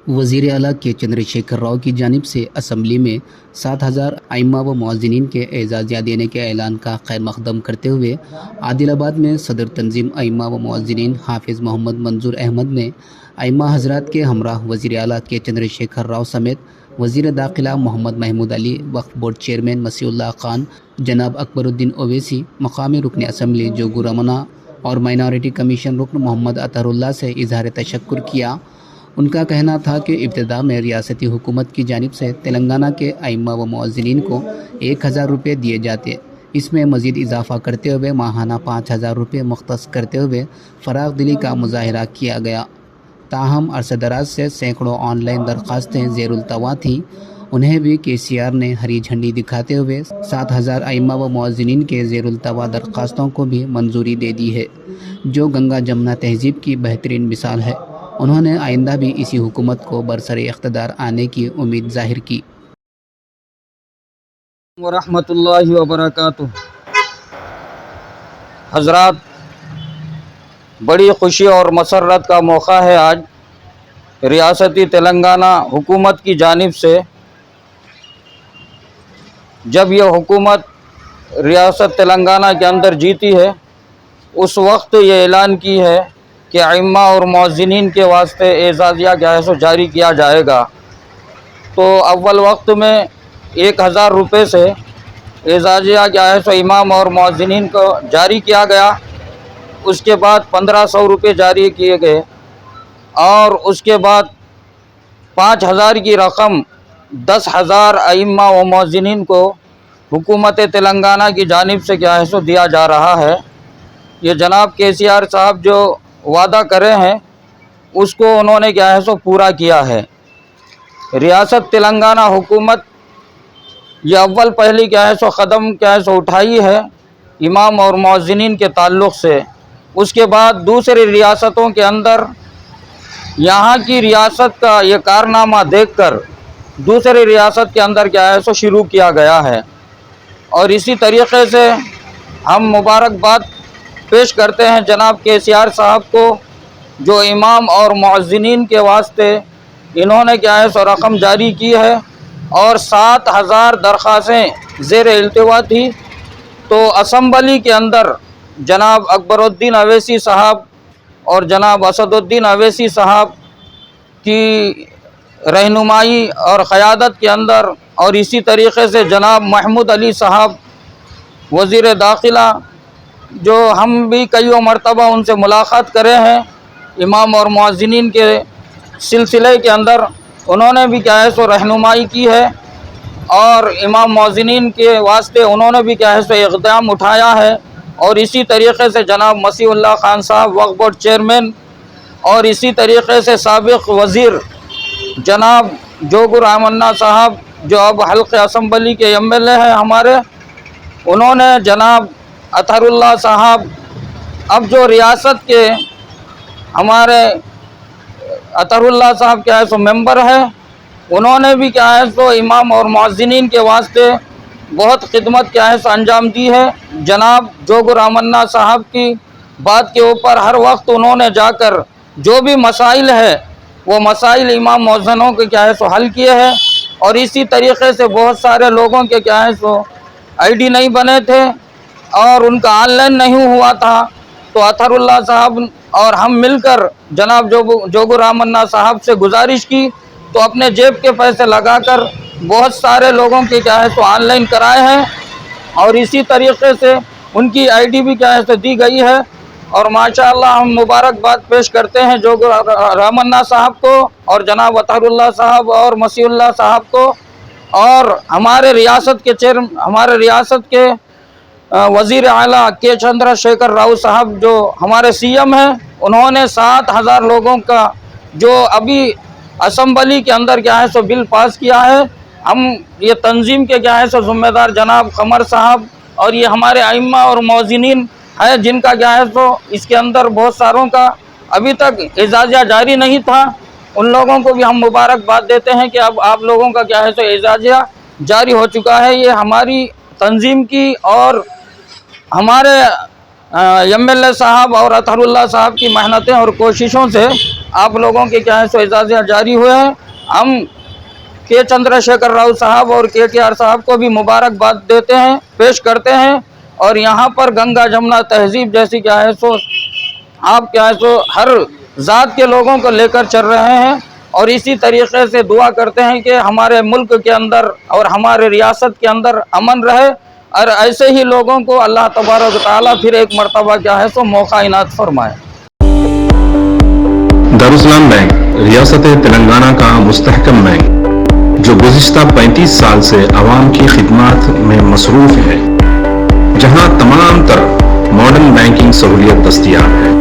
وزیر اعلیٰ کے چندرشیکھر راؤ کی جانب سے اسمبلی میں 7,000 ائمہ و مؤذنین کے اعزازیہ دینے کے اعلان کا خیر مقدم کرتے ہوئے عادل آباد میں صدر تنظیم ائمہ و مؤذنین حافظ محمد منظور احمد نے ائمہ حضرات کے ہمراہ وزیر اعلیٰ کے چندرشیکھر راؤ سمیت وزیر داخلہ محمد محمود علی، وقف بورڈ چیئرمین مسیح اللہ خان، جناب اکبر الدین اویسی، مقامی رکن اسمبلی جوگو رمنا اور مائنارٹی کمیشن رکن محمد اطہر اللہ سے اظہار تشکر کیا۔ ان کا کہنا تھا کہ ابتدا میں ریاستی حکومت کی جانب سے تلنگانہ کے ائمہ و مؤذنین کو 1,000 روپے دیے جاتے، اس میں مزید اضافہ کرتے ہوئے ماہانہ 5,000 روپے مختص کرتے ہوئے فراخ دلی کا مظاہرہ کیا گیا۔ تاہم عرصہ دراز سے سینکڑوں آن لائن درخواستیں زیر التوا تھیں، انہیں بھی KCR نے ہری جھنڈی دکھاتے ہوئے 7,000 ائمہ و مؤذنین کے زیر التوا درخواستوں کو بھی منظوری دے دی ہے، جو گنگا جمنا تہذیب کی بہترین مثال ہے۔ انہوں نے آئندہ بھی اسی حکومت کو برسر اقتدار آنے کی امید ظاہر کی۔ ورحمۃ اللہ وبرکاتہ۔ حضرات، بڑی خوشی اور مسرت کا موقع ہے آج ریاستی تلنگانہ حکومت کی جانب سے، جب یہ حکومت ریاست تلنگانہ کے اندر جیتی ہے اس وقت یہ اعلان کی ہے کہ ائمہ اور مؤذنین کے واسطے اعزازیہ جو ہے سو جاری کیا جائے گا۔ تو اول وقت میں 1,000 روپے سے اعزازیہ جو ہے سو امام اور مؤذنین کو جاری کیا گیا، اس کے بعد 1,500 روپے جاری کیے گئے، اور اس کے بعد 5,000 کی رقم 10,000 ائمہ و مؤذنین کو حکومت تلنگانہ کی جانب سے کیا ہے سو دیا جا رہا ہے۔ یہ جناب KCR صاحب جو وعدہ کرے ہیں اس کو انہوں نے کیا ہے سو پورا کیا ہے۔ ریاست تلنگانہ حکومت یہ اول پہلی کیا ہے سو قدم کیا ہے سو اٹھائی ہے امام اور مؤذنین کے تعلق سے۔ اس کے بعد دوسری ریاستوں کے اندر یہاں کی ریاست کا یہ کارنامہ دیکھ کر دوسری ریاست کے اندر کیا ہے سو شروع کیا گیا ہے، اور اسی طریقے سے ہم مبارکباد پیش کرتے ہیں جناب KCR صاحب کو، جو امام اور مؤذنین کے واسطے انہوں نے کیا ہے سو رقم جاری کی ہے، اور 7,000 درخواستیں زیر التوا تھی۔ تو اسمبلی کے اندر جناب اکبر الدین اویسی صاحب اور جناب اسد الدین اویسی صاحب کی رہنمائی اور قیادت کے اندر، اور اسی طریقے سے جناب محمود علی صاحب وزیر داخلہ، جو ہم بھی کئی مرتبہ ان سے ملاقات کرے ہیں امام اور مؤذنین کے سلسلے کے اندر، انہوں نے بھی کیا ہے سو رہنمائی کی ہے، اور امام مؤذنین کے واسطے انہوں نے بھی کیا ہے سو اقدام اٹھایا ہے۔ اور اسی طریقے سے جناب مسیح اللہ خان صاحب وقف بورڈ چیئرمین، اور اسی طریقے سے سابق وزیر جناب جوگو رمنا صاحب جو اب حلقہ اسمبلی کے MLA ہیں ہمارے، انہوں نے جناب اطہر اللہ صاحب اب جو ریاست کے ہمارے اطہر اللہ صاحب کیا ہے سو ممبر ہیں، انہوں نے بھی کیا ہے سو امام اور مؤذنین کے واسطے بہت خدمت کیا ہے سو انجام دی ہے۔ جناب جوگو رمنا صاحب کی بات کے اوپر ہر وقت انہوں نے جا کر جو بھی مسائل ہے وہ مسائل امام مؤذنوں کے کیا ہے سو حل کیے ہیں، اور اسی طریقے سے بہت سارے لوگوں کے کیا ہے سو ID نہیں بنے تھے اور ان کا آن لائن نہیں ہوا تھا، تو اطہر اللہ صاحب اور ہم مل کر جناب جوگو رمنا صاحب سے گزارش کی، تو اپنے جیب کے پیسے لگا کر بہت سارے لوگوں کے کیا ہے سو آن لائن کرائے ہیں، اور اسی طریقے سے ان کی ID بھی کیا ہے سو دی گئی ہے۔ اور ماشاءاللہ ہم مبارکباد پیش کرتے ہیں جوگو رمنا صاحب کو، اور جناب اطہر اللہ صاحب اور مسیح اللہ صاحب کو، اور ہمارے ریاست کے وزیر اعلیٰ کے چندرشیکھر راؤ صاحب جو ہمارے CM ہیں، انہوں نے 7,000 لوگوں کا جو ابھی اسمبلی کے اندر کیا ہے سو بل پاس کیا ہے۔ ہم یہ تنظیم کے کیا ہے سو ذمہ دار جناب قمر صاحب اور یہ ہمارے ائمہ اور مؤذنین ہے، جن کا کیا ہے سو اس کے اندر بہت ساروں کا ابھی تک اعزازیہ جاری نہیں تھا، ان لوگوں کو بھی ہم مبارکباد دیتے ہیں کہ اب آپ لوگوں کا کیا ہے سو اعزازیہ جاری ہو چکا ہے۔ یہ ہماری تنظیم کی اور ہمارے MLA صاحب اور اطہر اللہ صاحب کی محنتیں اور کوششوں سے آپ لوگوں کے کیا ہے سو اعزازیات جاری ہوئے ہیں. ہم کے چندرشیکھر راؤ صاحب اور KTR صاحب کو بھی مبارکباد دیتے ہیں, پیش کرتے ہیں. اور یہاں پر گنگا جمنا تہذیب جیسی کیا ہے سو آپ کیا ہے سو ہر ذات کے لوگوں کو لے کر چل رہے ہیں. اور اسی طریقے سے دعا کرتے ہیں کہ ہمارے ملک کے اندر اور ہمارے ریاست کے اندر امن رہے, اور ایسے ہی لوگوں کو اللہ تبارک و تعالیٰ پھر ایک مرتبہ کیا ہے سو موقع عنایت فرمائے. دارالسلام بینک ریاست تلنگانہ کا مستحکم بینک جو گزشتہ 35 سال سے عوام کی خدمات میں مصروف ہے, جہاں تمام تر ماڈرن بینکنگ سہولیت دستیاب ہے.